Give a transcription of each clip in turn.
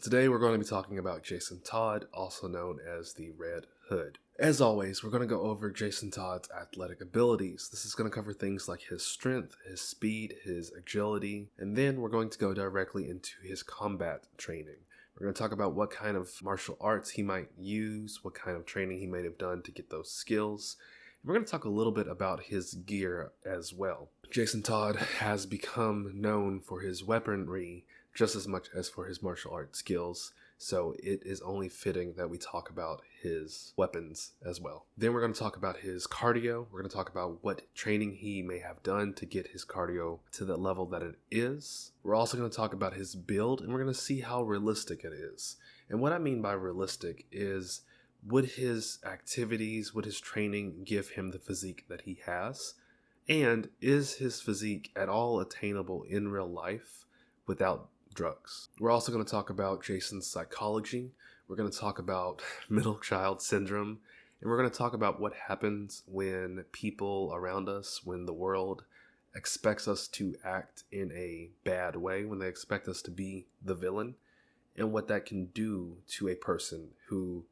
Today we're going to be talking about Jason Todd, also known as the Red Hood. As always, we're going to go over Jason Todd's athletic abilities. This is going to cover things like his strength, his speed, his agility, and then we're going to go directly into his combat training. We're going to talk about what kind of martial arts he might use, what kind of training he might have done to get those skills. We're going to talk a little bit about his gear as well. Jason Todd has become known for his weaponry just as much as for his martial arts skills, so it is only fitting that we talk about his weapons as well. Then we're going to talk about his cardio. We're going to talk about what training he may have done to get his cardio to the level that it is. We're also going to talk about his build, and we're going to see how realistic it is. And what I mean by realistic is, would his activities, would his training give him the physique that he has? And is his physique at all attainable in real life without drugs? We're also going to talk about Jason's psychology. We're going to talk about middle child syndrome. And we're going to talk about what happens when people around us, when the world expects us to act in a bad way, when they expect us to be the villain, and what that can do to a person who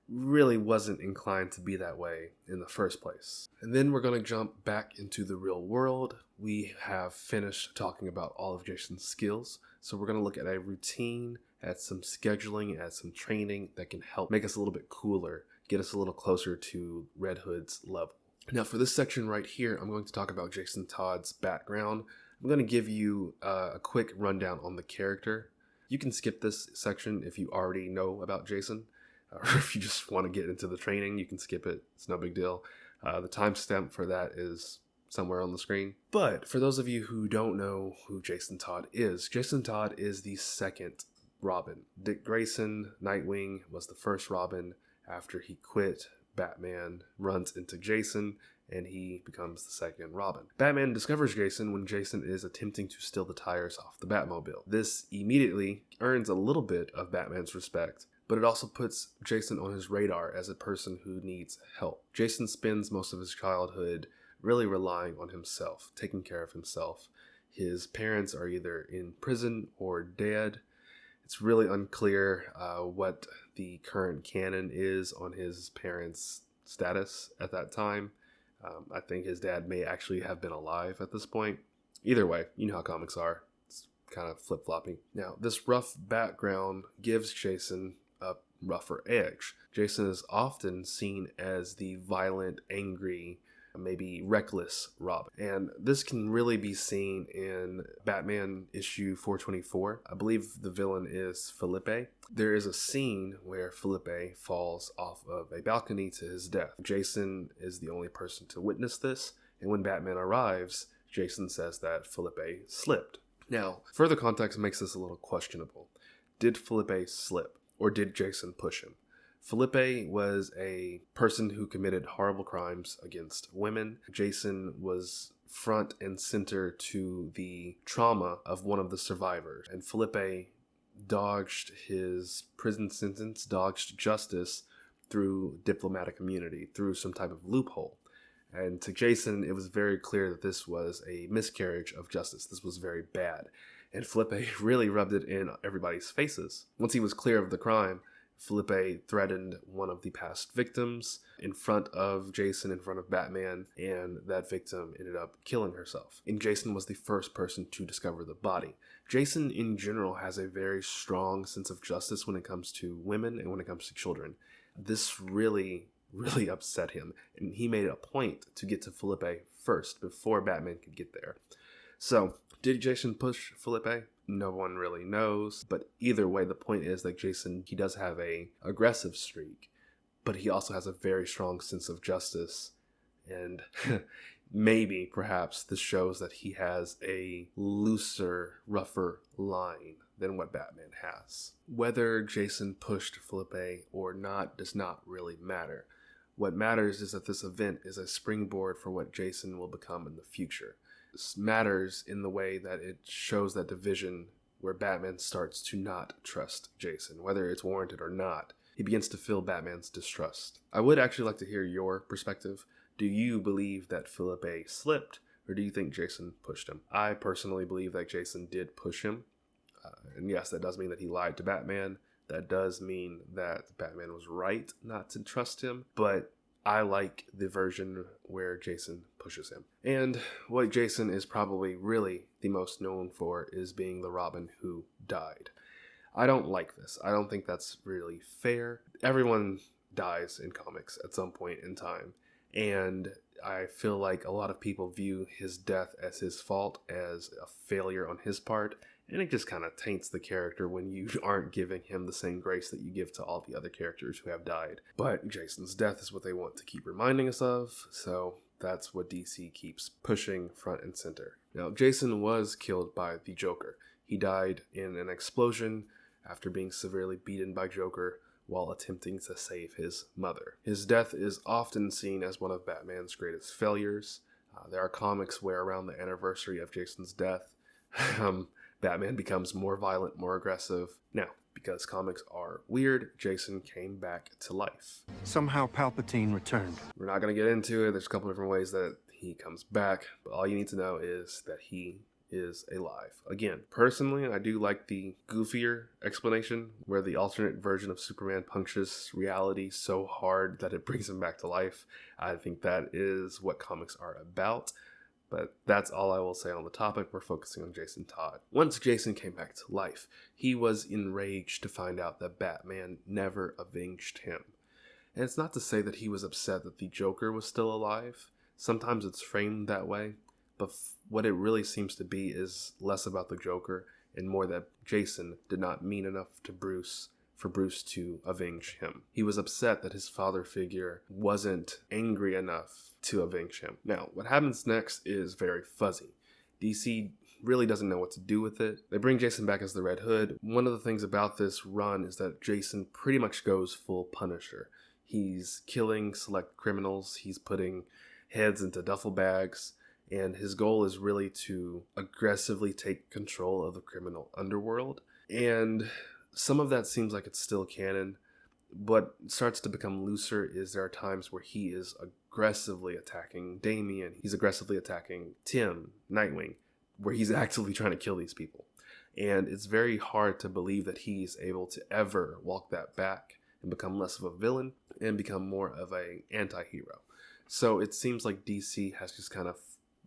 really wasn't inclined to be that way in the first place. And then we're going to jump back into the real world. We have finished talking about all of Jason's skills, so we're going to look at a routine, at some scheduling, at some training that can help make us a little bit cooler, get us a little closer to Red Hood's level. Now for this section right here, I'm going to talk about Jason Todd's background. I'm going to give you a quick rundown on the character. You can skip this section if you already know about Jason. Or if you just want to get into the training, you can skip it. It's no big deal. The timestamp for that is somewhere on the screen. But for those of you who don't know who Jason Todd is the second Robin. Dick Grayson, Nightwing, was the first Robin. After he quit, Batman runs into Jason, and he becomes the second Robin. Batman discovers Jason when Jason is attempting to steal the tires off the Batmobile. This immediately earns a little bit of Batman's respect, but it also puts Jason on his radar as a person who needs help. Jason spends most of his childhood really relying on himself, taking care of himself. His parents are either in prison or dead. It's really unclear what the current canon is on his parents' status at that time. I think his dad may actually have been alive at this point. Either way, you know how comics are. It's kind of flip-flopping. Now, this rough background gives Jason a rougher edge. Jason is often seen as the violent, angry, maybe reckless Robin. And this can really be seen in Batman issue 424. I believe the villain is Felipe. There is a scene where Felipe falls off of a balcony to his death. Jason is the only person to witness this, and when Batman arrives, Jason says that Felipe slipped. Now, further context makes this a little questionable. Did Felipe slip? Or did Jason push him? Felipe was a person who committed horrible crimes against women. Jason was front and center to the trauma of one of the survivors. And Felipe dodged his prison sentence, dodged justice through diplomatic immunity, through some type of loophole. And to Jason, it was very clear that this was a miscarriage of justice. This was very bad. And Felipe really rubbed it in everybody's faces. Once he was clear of the crime, Felipe threatened one of the past victims in front of Jason, in front of Batman, and that victim ended up killing herself. And Jason was the first person to discover the body. Jason, in general, has a very strong sense of justice when it comes to women and when it comes to children. This really upset him, and he made it a point to get to Felipe first before Batman could get there. So, did Jason push Felipe? No one really knows, but either way, the point is that Jason, he does have a aggressive streak, but he also has a very strong sense of justice, and maybe, perhaps, this shows that he has a looser, rougher line than what Batman has. Whether Jason pushed Felipe or not does not really matter. What matters is that this event is a springboard for what Jason will become in the future. This matters in the way that it shows that division where Batman starts to not trust Jason, whether it's warranted or not. He begins to feel Batman's distrust. I would actually like to hear your perspective. Do you believe that Felipe slipped, or do you think Jason pushed him? I personally believe that Jason did push him. And yes, that does mean that he lied to Batman. That does mean that Batman was right not to trust him. But I like the version where Jason pushes him. And what Jason is probably really the most known for is being the Robin who died. I don't like this. I don't think that's really fair. Everyone dies in comics at some point in time. And I feel like a lot of people view his death as his fault, as a failure on his part. And it just kind of taints the character when you aren't giving him the same grace that you give to all the other characters who have died. But Jason's death is what they want to keep reminding us of. So that's what DC keeps pushing front and center. Now, Jason was killed by the Joker. He died in an explosion after being severely beaten by Joker while attempting to save his mother. His death is often seen as one of Batman's greatest failures. There are comics where around the anniversary of Jason's death, Batman becomes more violent, more aggressive. Now, because comics are weird, Jason came back to life. Somehow Palpatine returned. We're not going to get into it. There's a couple different ways that he comes back, but all you need to know is that he is alive. Again, personally, I do like the goofier explanation where the alternate version of Superman punctures reality so hard that it brings him back to life. I think that is what comics are about. But that's all I will say on the topic. We're focusing on Jason Todd. Once Jason came back to life, he was enraged to find out that Batman never avenged him. And it's not to say that he was upset that the Joker was still alive. Sometimes it's framed that way. But what it really seems to be is less about the Joker and more that Jason did not mean enough to Bruce for Bruce to avenge him. He was upset that his father figure wasn't angry enough to avenge him. Now, what happens next is very fuzzy. DC really doesn't know what to do with it. They bring Jason back as the Red Hood. One of the things about this run is that Jason pretty much goes full Punisher. He's killing select criminals. He's putting heads into duffel bags. And his goal is really to aggressively take control of the criminal underworld. And some of that seems like it's still canon. What starts to become looser is there are times where he is aggressively attacking Damian. He's aggressively attacking Tim, Nightwing, where he's actively trying to kill these people. And it's very hard to believe that he's able to ever walk that back and become less of a villain and become more of an anti-hero. So it seems like DC has just kind of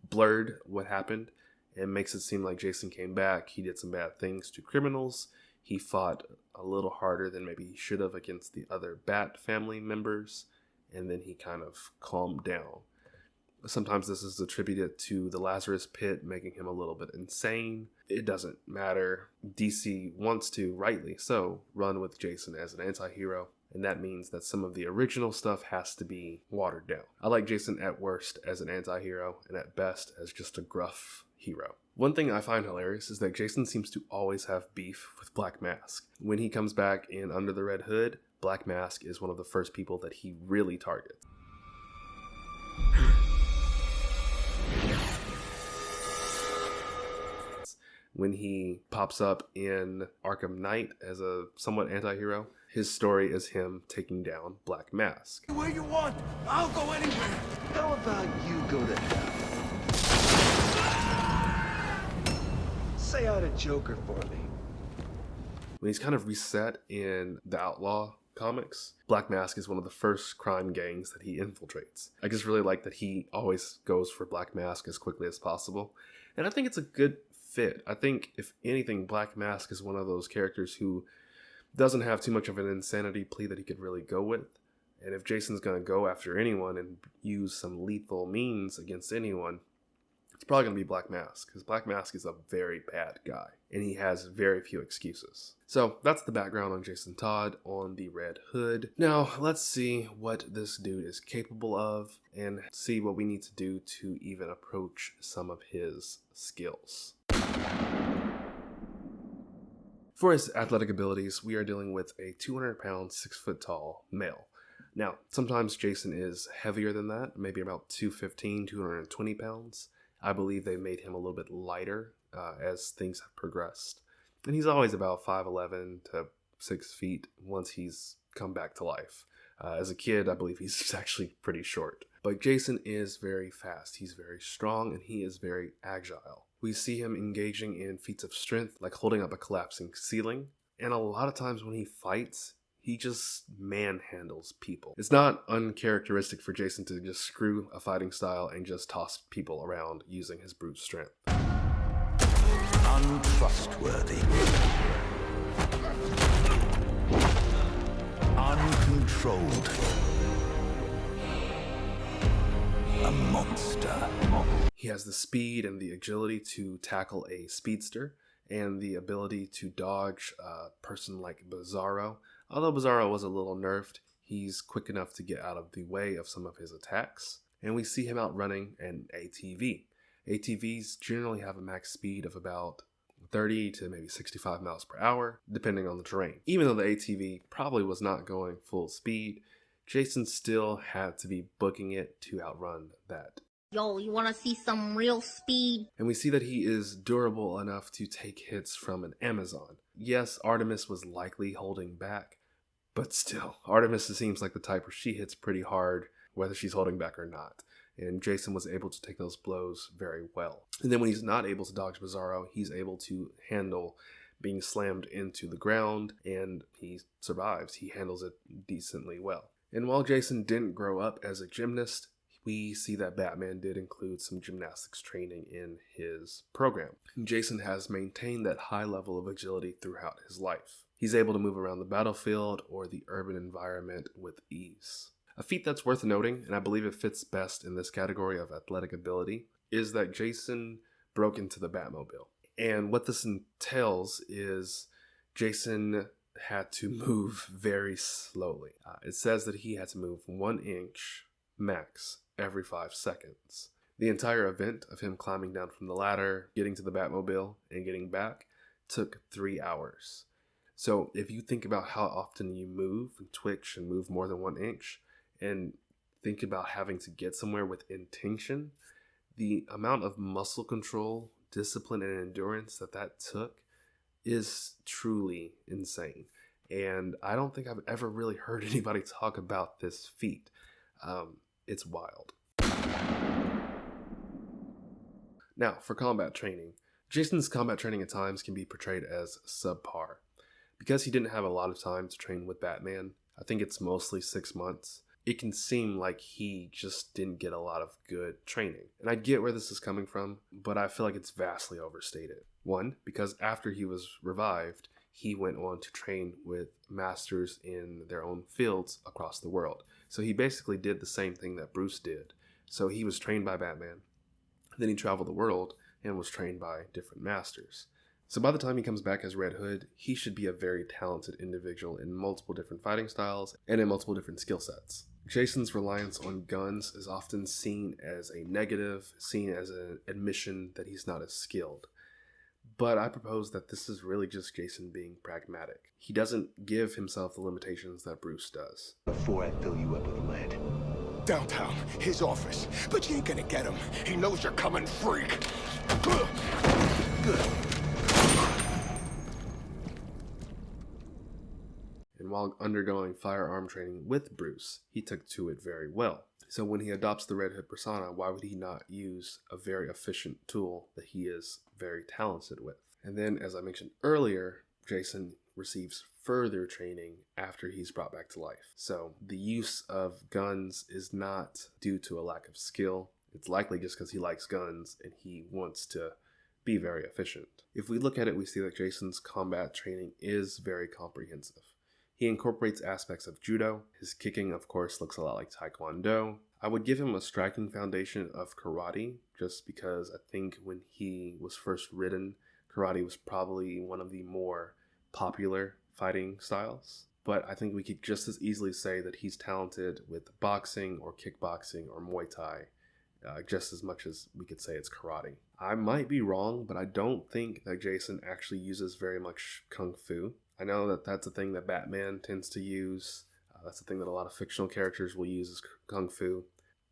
blurred what happened and makes it seem like Jason came back. He did some bad things to criminals. He fought a little harder than maybe he should have against the other Bat family members, and then he kind of calmed down. Sometimes this is attributed to the Lazarus Pit making him a little bit insane. It doesn't matter. DC wants to, rightly so, run with Jason as an anti-hero, and that means that some of the original stuff has to be watered down. I like Jason at worst as an anti-hero, and at best as just a gruff hero. One thing I find hilarious is that Jason seems to always have beef with Black Mask. When he comes back in Under the Red Hood, Black Mask is one of the first people that he really targets. When he pops up in Arkham Knight as a somewhat anti-hero, his story is him taking down Black Mask. Where you want, I'll go anywhere. How about you go to hell? Say hi to Joker for me. When he's kind of reset in the Outlaw comics, Black Mask is one of the first crime gangs that he infiltrates. I just really like that he always goes for Black Mask as quickly as possible. And I think it's a good fit. I think, if anything, Black Mask is one of those characters who doesn't have too much of an insanity plea that he could really go with. And if Jason's going to go after anyone and use some lethal means against anyone, it's probably going to be Black Mask, because Black Mask is a very bad guy, and he has very few excuses. So that's the background on Jason Todd on the Red Hood. Now, let's see what this dude is capable of, and see what we need to do to even approach some of his skills. For his athletic abilities, we are dealing with a 200-pound, 6-foot-tall male. Now, sometimes Jason is heavier than that, maybe about 215, 220 pounds. I believe they made him a little bit lighter as things have progressed. And he's always about 5'11 to 6 feet once he's come back to life. As a kid, I believe he's actually pretty short. But Jason is very fast. He's very strong, and he is very agile. We see him engaging in feats of strength, like holding up a collapsing ceiling. And a lot of times when he fights, he just manhandles people. It's not uncharacteristic for Jason to just screw a fighting style and just toss people around using his brute strength. Untrustworthy. Uncontrolled. A monster. He has the speed and the agility to tackle a speedster, and the ability to dodge a person like Bizarro. Although Bizarro was a little nerfed, he's quick enough to get out of the way of some of his attacks. And we see him outrunning an ATV. ATVs generally have a max speed of about 30 to maybe 65 miles per hour, depending on the terrain. Even though the ATV probably was not going full speed, Jason still had to be booking it to outrun that. Yo, you wanna see some real speed? And we see that he is durable enough to take hits from an Amazon. Yes, Artemis was likely holding back, but still, Artemis seems like the type where she hits pretty hard, whether she's holding back or not. And Jason was able to take those blows very well. And then when he's not able to dodge Bizarro, he's able to handle being slammed into the ground, and he survives. He handles it decently well. And while Jason didn't grow up as a gymnast, we see that Batman did include some gymnastics training in his program. Jason has maintained that high level of agility throughout his life. He's able to move around the battlefield or the urban environment with ease. A feat that's worth noting, and I believe it fits best in this category of athletic ability, is that Jason broke into the Batmobile. And what this entails is Jason had to move very slowly. It says that he had to move 1 inch max every 5 seconds. The entire event of him climbing down from the ladder, getting to the Batmobile, and getting back took 3 hours. So if you think about how often you move and twitch and move more than 1 inch, and think about having to get somewhere with intention, the amount of muscle control, discipline, and endurance that took is truly insane. And I don't think I've ever really heard anybody talk about this feat. It's wild. Now, for combat training. Jason's combat training at times can be portrayed as subpar. Because he didn't have a lot of time to train with Batman, I think it's mostly 6 months, it can seem like he just didn't get a lot of good training. And I get where this is coming from, but I feel like it's vastly overstated. One, because after he was revived, he went on to train with masters in their own fields across the world. So he basically did the same thing that Bruce did. So he was trained by Batman, then he traveled the world and was trained by different masters. So by the time he comes back as Red Hood, he should be a very talented individual in multiple different fighting styles and in multiple different skill sets. Jason's reliance on guns is often seen as a negative, seen as an admission that he's not as skilled. But I propose that this is really just Jason being pragmatic. He doesn't give himself the limitations that Bruce does. Before I fill you up with lead. Downtown, his office. But you ain't gonna get him. He knows you're coming, freak. Good. And while undergoing firearm training with Bruce, he took to it very well. So when he adopts the Red Hood persona, why would he not use a very efficient tool that he is very talented with? And then, as I mentioned earlier, Jason receives further training after he's brought back to life. So the use of guns is not due to a lack of skill. It's likely just because he likes guns and he wants to be very efficient. If we look at it, we see that Jason's combat training is very comprehensive. He incorporates aspects of Judo. His kicking, of course, looks a lot like Taekwondo. I would give him a striking foundation of karate, just because I think when he was first written, karate was probably one of the more popular fighting styles. But I think we could just as easily say that he's talented with boxing or kickboxing or Muay Thai, just as much as we could say it's karate. I might be wrong, but I don't think that Jason actually uses very much kung fu. I know that that's a thing that Batman tends to use. That's the thing that a lot of fictional characters will use is kung fu.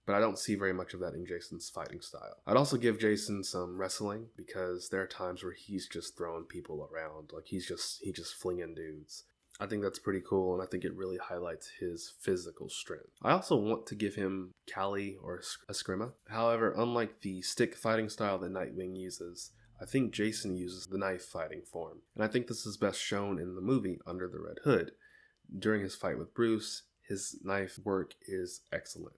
But I don't see very much of that in Jason's fighting style. I'd also give Jason some wrestling, because there are times where he's just throwing people around. Like he's just flinging dudes. I think that's pretty cool, and I think it really highlights his physical strength. I also want to give him Cali or escrima. However, unlike the stick fighting style that Nightwing uses, I think Jason uses the knife fighting form. And I think this is best shown in the movie Under the Red Hood. During his fight with Bruce, his knife work is excellent.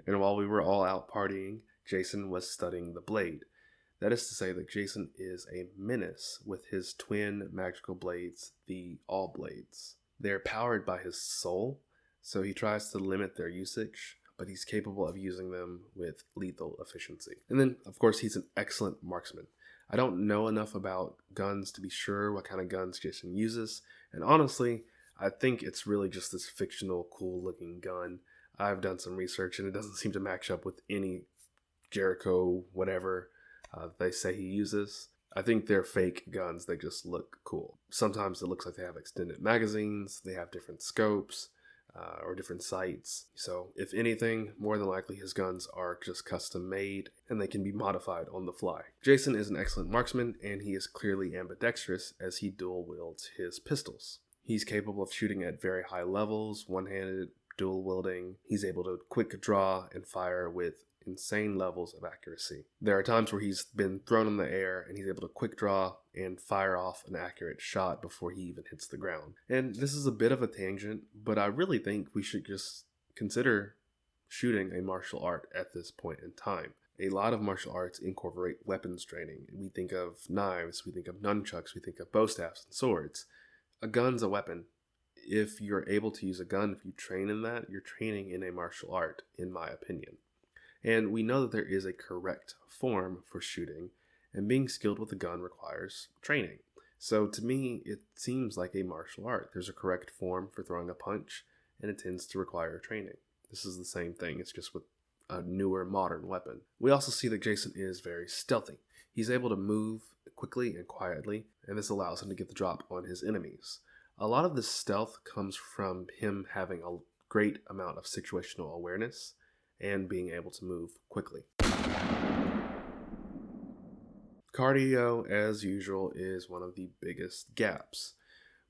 And while we were all out partying, Jason was studying the blade. That is to say that Jason is a menace with his twin magical blades, the All Blades. They are powered by his soul, so he tries to limit their usage, but he's capable of using them with lethal efficiency. And then, of course, he's an excellent marksman. I don't know enough about guns to be sure what kind of guns Jason uses, and honestly, I think it's really just this fictional, cool-looking gun. I've done some research, and it doesn't seem to match up with any Jericho, whatever they say he uses. I think they're fake guns. They just look cool. Sometimes it looks like they have extended magazines, they have different scopes, or different sights. So if anything, more than likely his guns are just custom made and they can be modified on the fly. Jason is an excellent marksman, and he is clearly ambidextrous as he dual wields his pistols. He's capable of shooting at very high levels, one-handed, dual wielding. He's able to quick draw and fire with insane levels of accuracy. There are times where he's been thrown in the air and he's able to quick draw and fire off an accurate shot before he even hits the ground. And this is a bit of a tangent, but I really think we should just consider shooting a martial art at this point in time. A lot of martial arts incorporate weapons training. We think of knives, we think of nunchucks, we think of bow staffs and swords. A gun's a weapon. If you're able to use a gun, if you train in that, you're training in a martial art, in my opinion. And we know that there is a correct form for shooting, and being skilled with a gun requires training. So to me, it seems like a martial art. There's a correct form for throwing a punch, and it tends to require training. This is the same thing, it's just with a newer modern weapon. We also see that Jason is very stealthy. He's able to move quickly and quietly, and this allows him to get the drop on his enemies. A lot of this stealth comes from him having a great amount of situational awareness and being able to move quickly. Cardio, as usual, is one of the biggest gaps.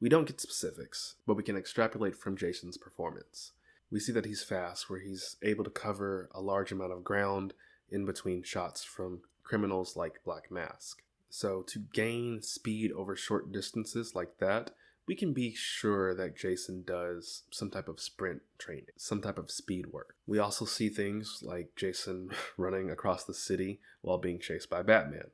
We don't get specifics, but we can extrapolate from Jason's performance. We see that he's fast, where he's able to cover a large amount of ground in between shots from criminals like Black Mask. So to gain speed over short distances like that, we can be sure that Jason does some type of sprint training, some type of speed work. We also see things like Jason running across the city while being chased by Batman.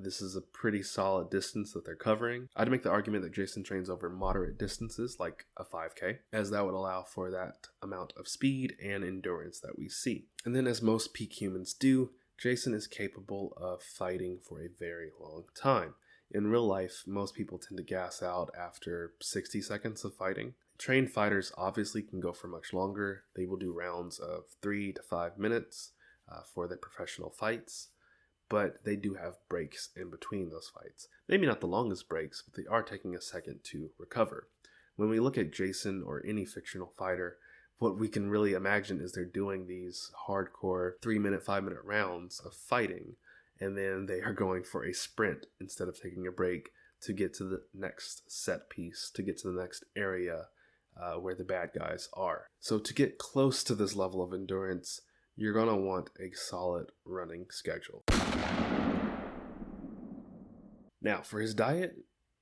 This is a pretty solid distance that they're covering. I'd make the argument that Jason trains over moderate distances like a 5K, as that would allow for that amount of speed and endurance that we see. And then, as most peak humans do, Jason is capable of fighting for a very long time. In real life, most people tend to gas out after 60 seconds of fighting. Trained fighters obviously can go for much longer. They will do rounds of 3 to 5 minutes for their professional fights, but they do have breaks in between those fights. Maybe not the longest breaks, but they are taking a second to recover. When we look at Jason or any fictional fighter, what we can really imagine is they're doing these hardcore 3-minute, 5-minute rounds of fighting, and then they are going for a sprint instead of taking a break to get to the next set piece, to get to the next area where the bad guys are. So to get close to this level of endurance, you're going to want a solid running schedule. Now, for his diet,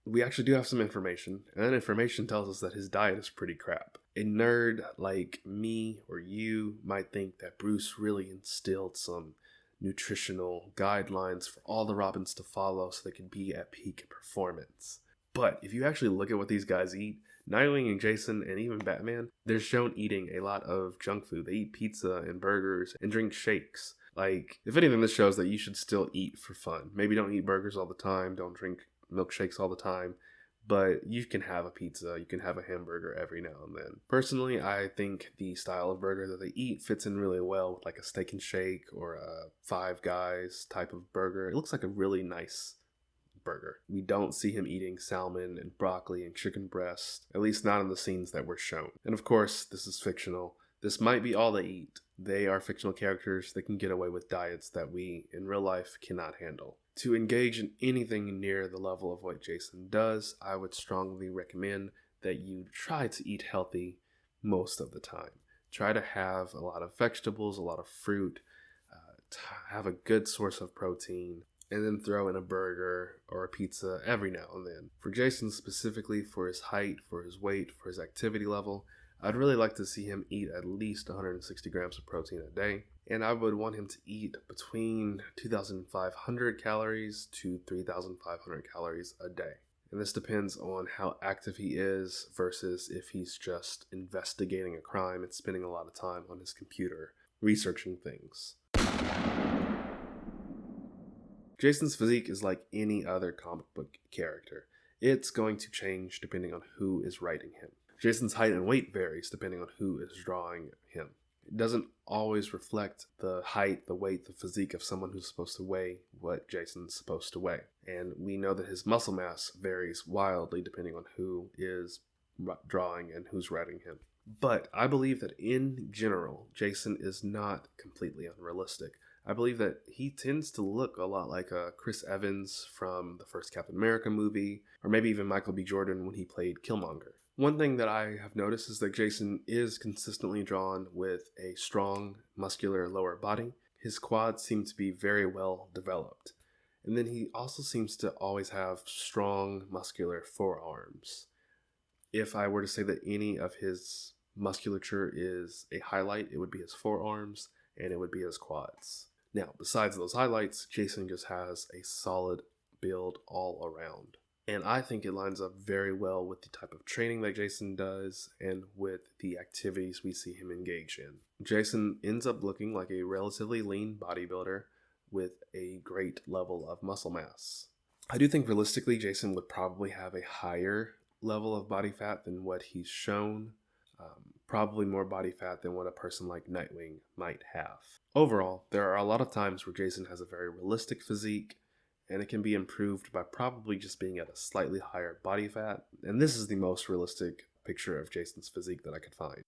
we actually do have some information, and that information tells us that his diet is pretty crap. A nerd like me or you might think that Bruce really instilled some nutritional guidelines for all the Robins to follow so they can be at peak performance. But if you actually look at what these guys eat, Nightwing and Jason and even Batman, they're shown eating a lot of junk food. They eat pizza and burgers and drink shakes. Like, if anything, this shows that you should still eat for fun. Maybe don't eat burgers all the time, don't drink milkshakes all the time, but you can have a pizza, you can have a hamburger every now and then. Personally, I think the style of burger that they eat fits in really well with like a steak and shake or a Five Guys type of burger. It looks like a really nice burger. We don't see him eating salmon and broccoli and chicken breast, at least not in the scenes that were shown. And of course, this is fictional. This might be all they eat, They are fictional characters that can get away with diets that we in real life cannot handle. To engage in anything near the level of what Jason does, I would strongly recommend that you try to eat healthy most of the time. Try to have a lot of vegetables, a lot of fruit, have a good source of protein, and then throw in a burger or a pizza every now and then. For Jason specifically, for his height, for his weight, for his activity level, I'd really like to see him eat at least 160 grams of protein a day, and I would want him to eat between 2,500 calories to 3,500 calories a day. And this depends on how active he is versus if he's just investigating a crime and spending a lot of time on his computer researching things. Jason's physique is like any other comic book character. It's going to change depending on who is writing him. Jason's height and weight varies depending on who is drawing him. It doesn't always reflect the height, the weight, the physique of someone who's supposed to weigh what Jason's supposed to weigh. And we know that his muscle mass varies wildly depending on who is drawing and who's writing him. But I believe that in general, Jason is not completely unrealistic. I believe that he tends to look a lot like Chris Evans from the first Captain America movie, or maybe even Michael B. Jordan when he played Killmonger. One thing that I have noticed is that Jason is consistently drawn with a strong, muscular lower body. His quads seem to be very well developed. And then he also seems to always have strong, muscular forearms. If I were to say that any of his musculature is a highlight, it would be his forearms and it would be his quads. Now, besides those highlights, Jason just has a solid build all around. And I think it lines up very well with the type of training that Jason does and with the activities we see him engage in. Jason ends up looking like a relatively lean bodybuilder with a great level of muscle mass. I do think realistically Jason would probably have a higher level of body fat than what he's shown. Probably more body fat than what a person like Nightwing might have. Overall, there are a lot of times where Jason has a very realistic physique, and it can be improved by probably just being at a slightly higher body fat. And this is the most realistic picture of Jason's physique that I could find.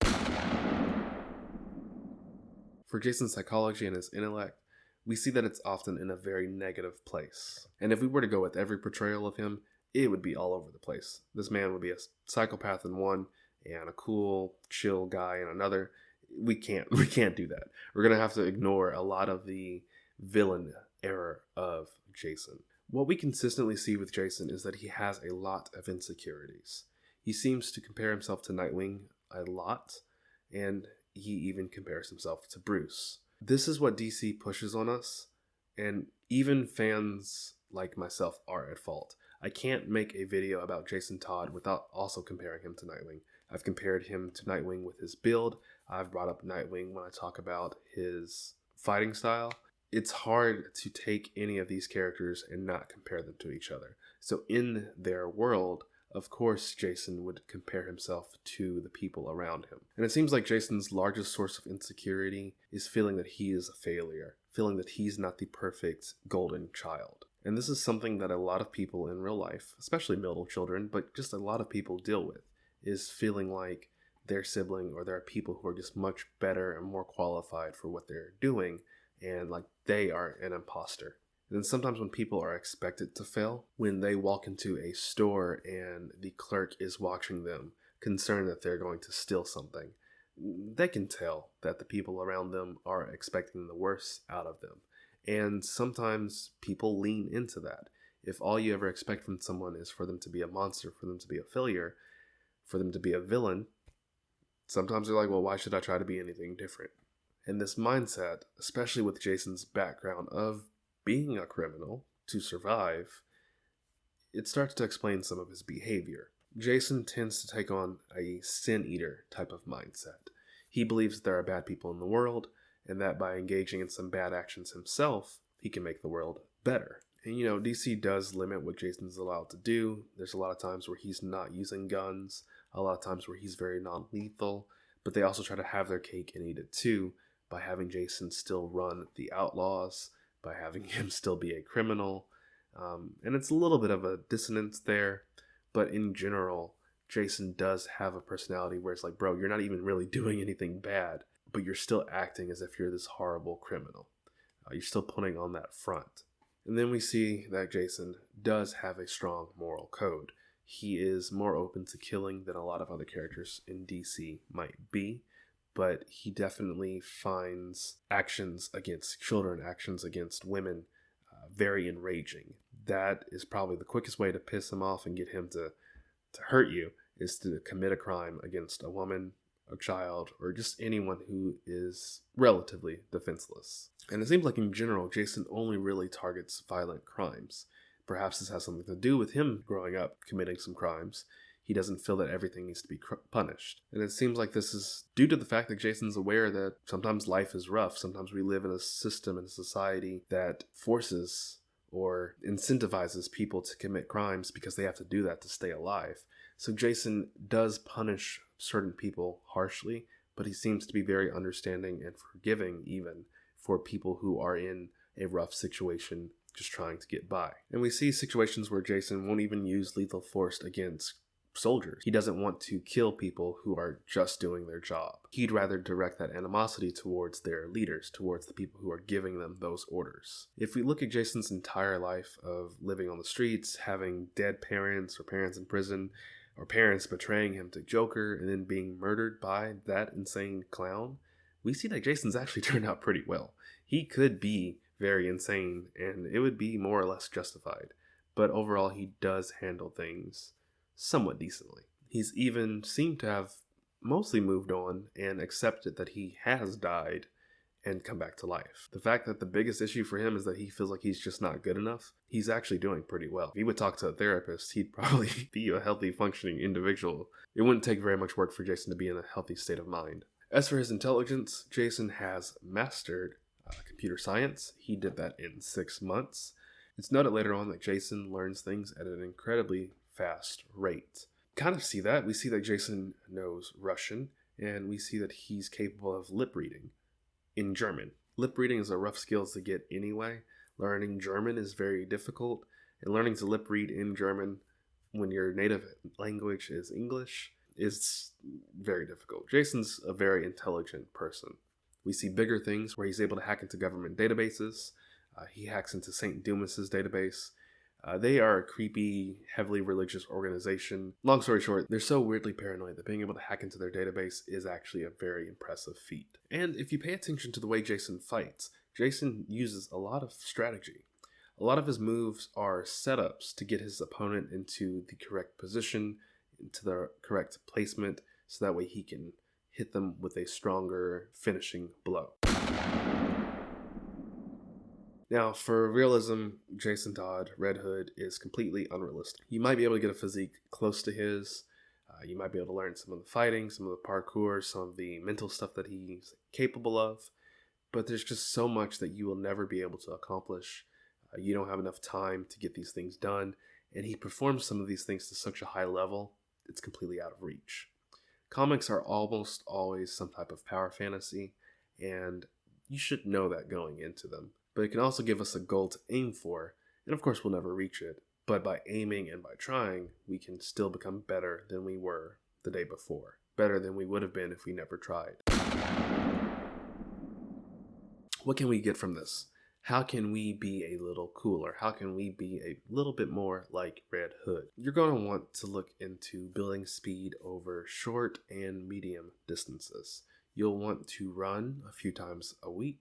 For Jason's psychology and his intellect, we see that it's often in a very negative place. And if we were to go with every portrayal of him, it would be all over the place. This man would be a psychopath in one and a cool, chill guy in another. We can't do that. We're going to have to ignore a lot of the villain era of Jason. What we consistently see with Jason is that he has a lot of insecurities. He seems to compare himself to Nightwing a lot, and he even compares himself to Bruce. This is what DC pushes on us, and even fans like myself are at fault. I can't make a video about Jason Todd without also comparing him to Nightwing. I've compared him to Nightwing with his build. I've brought up Nightwing when I talk about his fighting style. It's hard to take any of these characters and not compare them to each other. So in their world, of course, Jason would compare himself to the people around him. And it seems like Jason's largest source of insecurity is feeling that he is a failure, feeling that he's not the perfect golden child. And this is something that a lot of people in real life, especially middle children, but just a lot of people deal with, is feeling like their sibling or there are people who are just much better and more qualified for what they're doing, and like they are an imposter. And then sometimes when people are expected to fail, when they walk into a store and the clerk is watching them, concerned that they're going to steal something, they can tell that the people around them are expecting the worst out of them. And sometimes people lean into that. If all you ever expect from someone is for them to be a monster, for them to be a failure, for them to be a villain, sometimes they're like, well, why should I try to be anything different? And this mindset, especially with Jason's background of being a criminal to survive, it starts to explain some of his behavior. Jason tends to take on a sin eater type of mindset. He believes that there are bad people in the world, and that by engaging in some bad actions himself, he can make the world better. And you know, DC does limit what Jason's allowed to do. There's a lot of times where he's not using guns, a lot of times where he's very non-lethal, but they also try to have their cake and eat it too by having Jason still run the Outlaws, by having him still be a criminal. And it's a little bit of a dissonance there, but in general, Jason does have a personality where it's like, bro, you're not even really doing anything bad, but you're still acting as if you're this horrible criminal. You're still putting on that front. And then we see that Jason does have a strong moral code. He is more open to killing than a lot of other characters in DC might be, but he definitely finds actions against children, actions against women, very enraging. That is probably the quickest way to piss him off and get him to hurt you, is to commit a crime against a woman, a child, or just anyone who is relatively defenseless. And it seems like in general, Jason only really targets violent crimes. Perhaps this has something to do with him growing up committing some crimes. He doesn't feel that everything needs to be punished. And it seems like this is due to the fact that Jason's aware that sometimes life is rough. Sometimes we live in a system and a society that forces or incentivizes people to commit crimes because they have to do that to stay alive. So Jason does punish certain people harshly, but he seems to be very understanding and forgiving even for people who are in a rough situation just trying to get by. And we see situations where Jason won't even use lethal force against soldiers. He doesn't want to kill people who are just doing their job. He'd rather direct that animosity towards their leaders, towards the people who are giving them those orders. If we look at Jason's entire life of living on the streets, having dead parents or parents in prison, or parents betraying him to Joker and then being murdered by that insane clown, we see that Jason's actually turned out pretty well. He could be very insane and it would be more or less justified, but overall he does handle things somewhat decently. He's even seemed to have mostly moved on and accepted that he has died and come back to life. The fact that the biggest issue for him is that he feels like he's just not good enough, he's actually doing pretty well. If he would talk to a therapist, he'd probably be a healthy, functioning individual. It wouldn't take very much work for Jason to be in a healthy state of mind. As for his intelligence, Jason has mastered computer science. He did that in 6 months. It's noted later on that Jason learns things at an incredibly fast rate. Kind of see that. We see that Jason knows Russian, and we see that he's capable of lip reading in German. Lip reading is a rough skill to get anyway. Learning German is very difficult, and learning to lip read in German when your native language is English is very difficult. Jason's a very intelligent person. We see bigger things where he's able to hack into government databases. He hacks into St. Dumas's database. They are a creepy, heavily religious organization. Long story short, they're so weirdly paranoid that being able to hack into their database is actually a very impressive feat. And if you pay attention to the way Jason fights, Jason uses a lot of strategy. A lot of his moves are setups to get his opponent into the correct position, into the correct placement, so that way he can hit them with a stronger finishing blow. Now, for realism, Jason Todd, Red Hood, is completely unrealistic. You might be able to get a physique close to his. You might be able to learn some of the fighting, some of the parkour, some of the mental stuff that he's capable of. But there's just so much that you will never be able to accomplish. You don't have enough time to get these things done. And he performs some of these things to such a high level, it's completely out of reach. Comics are almost always some type of power fantasy, and you should know that going into them. But it can also give us a goal to aim for, and of course we'll never reach it. But by aiming and by trying, we can still become better than we were the day before. Better than we would have been if we never tried. What can we get from this? How can we be a little cooler? How can we be a little bit more like Red Hood? You're going to want to look into building speed over short and medium distances. You'll want to run a few times a week.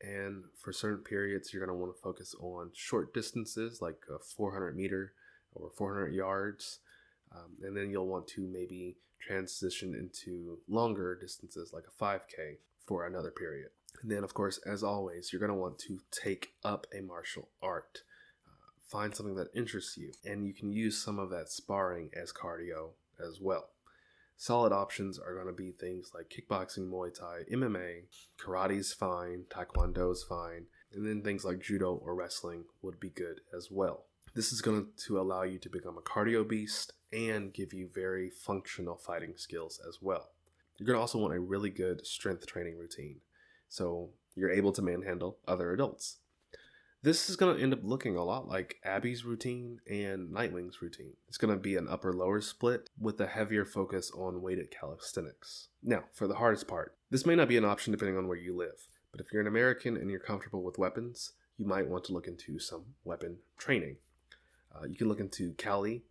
And for certain periods, you're going to want to focus on short distances like a 400 meter or 400 yards. And then you'll want to maybe transition into longer distances like a 5K for another period. And then, of course, as always, you're going to want to take up a martial art. Find something that interests you. And you can use some of that sparring as cardio as well. Solid options are going to be things like kickboxing, Muay Thai, MMA, karate's fine, taekwondo's fine, and then things like judo or wrestling would be good as well. This is going to allow you to become a cardio beast and give you very functional fighting skills as well. You're going to also want a really good strength training routine, so you're able to manhandle other adults. This is going to end up looking a lot like Abby's routine and Nightwing's routine. It's going to be an upper-lower split with a heavier focus on weighted calisthenics. Now, for the hardest part, this may not be an option depending on where you live, but if you're an American and you're comfortable with weapons, you might want to look into some weapon training. You can look into Cali.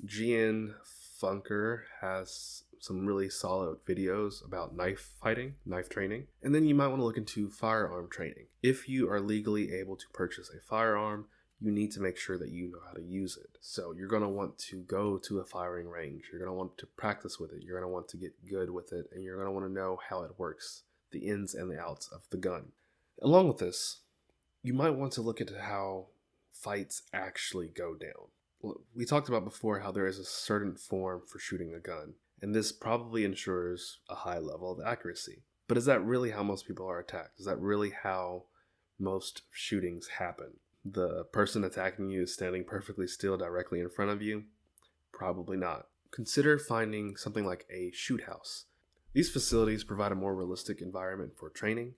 GN Funker has some really solid videos about knife fighting, knife training. And then you might want to look into firearm training. If you are legally able to purchase a firearm, you need to make sure that you know how to use it. So you're going to want to go to a firing range. You're going to want to practice with it. You're going to want to get good with it. And you're going to want to know how it works, the ins and the outs of the gun. Along with this, you might want to look into how fights actually go down. We talked about before how there is a certain form for shooting a gun, and this probably ensures a high level of accuracy. But is that really how most people are attacked? Is that really how most shootings happen? The person attacking you is standing perfectly still directly in front of you? Probably not. Consider finding something like a shoot house. These facilities provide a more realistic environment for training.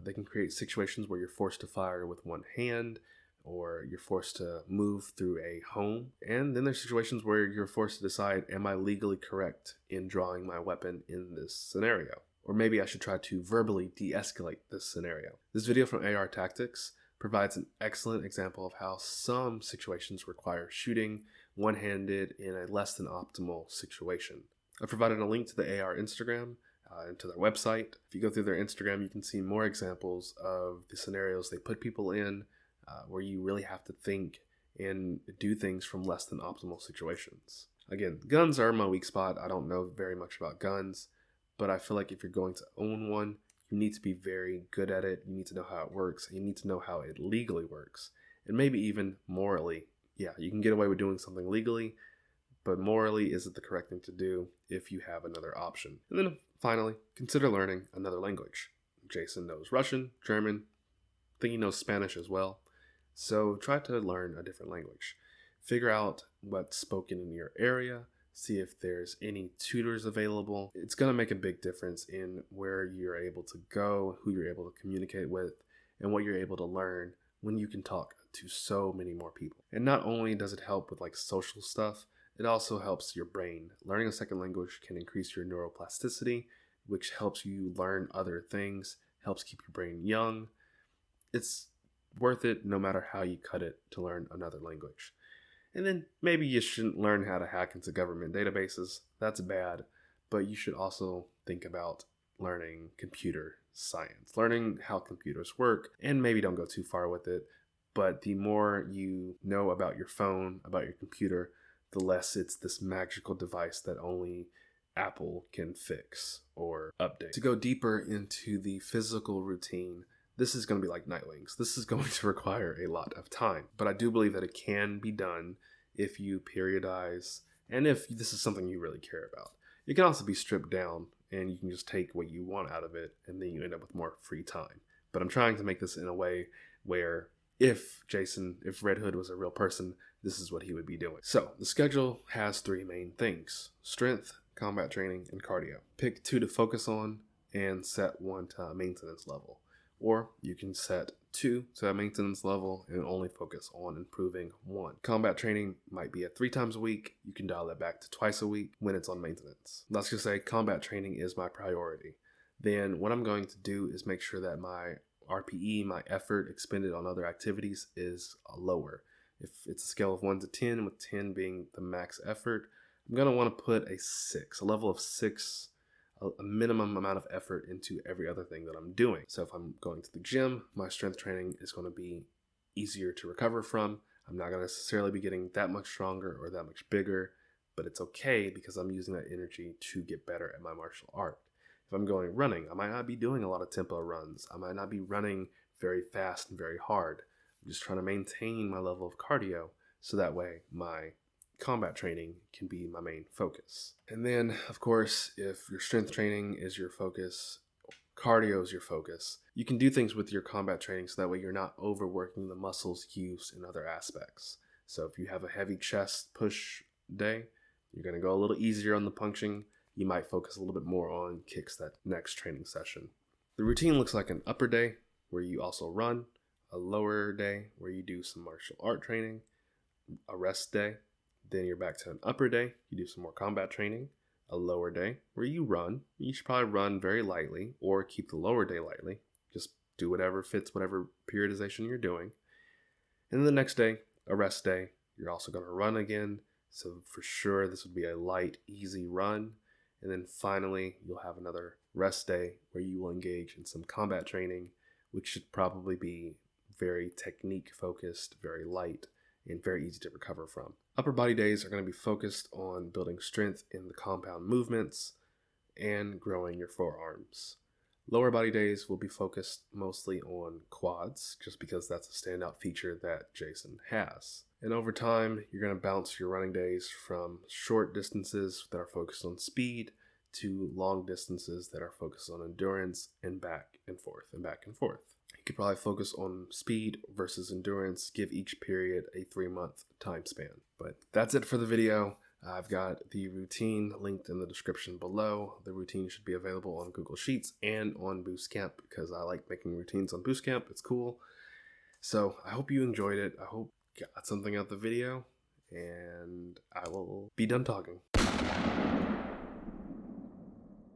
They can create situations where you're forced to fire with one hand, or you're forced to move through a home. And then there's situations where you're forced to decide, am I legally correct in drawing my weapon in this scenario? Or maybe I should try to verbally de-escalate this scenario. This video from AR Tactics provides an excellent example of how some situations require shooting one-handed in a less than optimal situation. I provided a link to the AR Instagram and to their website. If you go through their Instagram, you can see more examples of the scenarios they put people in, where you really have to think and do things from less than optimal situations. Again, guns are my weak spot. I don't know very much about guns, but I feel like if you're going to own one, you need to be very good at it. You need to know how it works. And you need to know how it legally works. And maybe even morally. Yeah, you can get away with doing something legally, but morally, is it the correct thing to do if you have another option? And then finally, consider learning another language. Jason knows Russian, German, I think he knows Spanish as well. So try to learn a different language. Figure out what's spoken in your area. See if there's any tutors available. It's going to make a big difference in where you're able to go, who you're able to communicate with, and what you're able to learn when you can talk to so many more people. And not only does it help with like social stuff, it also helps your brain. Learning a second language can increase your neuroplasticity, which helps you learn other things, helps keep your brain young. It's worth it no matter how you cut it to learn another language. And then maybe you shouldn't learn how to hack into government databases. That's bad. But you should also think about learning computer science, learning how computers work, and maybe don't go too far with it. But the more you know about your phone, about your computer, the less it's this magical device that only Apple can fix or update. To go deeper into the physical routine, this is going to be like Nightwings. This is going to require a lot of time, but I do believe that it can be done if you periodize and if this is something you really care about. It can also be stripped down and you can just take what you want out of it and then you end up with more free time. But I'm trying to make this in a way where if Red Hood was a real person, this is what he would be doing. So the schedule has 3 main things: strength, combat training, and cardio. Pick 2 to focus on and set 1 to a maintenance level. Or you can set 2 to a maintenance level and only focus on improving 1. Combat training might be at 3 times a week. You can dial that back to twice a week when it's on maintenance. Let's just say combat training is my priority. Then what I'm going to do is make sure that my RPE, my effort expended on other activities, is lower. If it's a scale of 1 to 10, with 10 being the max effort, I'm going to want to put a 6, a level of 6, a minimum amount of effort into every other thing that I'm doing. So if I'm going to the gym, my strength training is going to be easier to recover from. I'm not going to necessarily be getting that much stronger or that much bigger, but it's okay because I'm using that energy to get better at my martial art. If I'm going running, I might not be doing a lot of tempo runs. I might not be running very fast and very hard. I'm just trying to maintain my level of cardio so that way my combat training can be my main focus. And then, of course, if your strength training is your focus, cardio is your focus, you can do things with your combat training so that way you're not overworking the muscles used in other aspects. So if you have a heavy chest push day, you're going to go a little easier on the punching. You might focus a little bit more on kicks that next training session. The routine looks like an upper day where you also run, a lower day where you do some martial art training, a rest day, then you're back to an upper day, you do some more combat training, a lower day where you run. You should probably run very lightly or keep the lower day lightly. Just do whatever fits whatever periodization you're doing. And then the next day, a rest day, you're also going to run again. So for sure, this would be a light, easy run. And then finally, you'll have another rest day where you will engage in some combat training, which should probably be very technique focused, very light, and very easy to recover from. Upper body days are going to be focused on building strength in the compound movements and growing your forearms. Lower body days will be focused mostly on quads, just because that's a standout feature that Jason has. And over time, you're going to bounce your running days from short distances that are focused on speed to long distances that are focused on endurance, and back and forth and back and forth. You could probably focus on speed versus endurance, give each period a 3-month time span. But that's it for the video. I've got the routine linked in the description below. The routine should be available on Google Sheets and on Boostcamp because I like making routines on Boostcamp. It's cool. So I hope you enjoyed it. I hope you got something out of the video, and I will be done talking.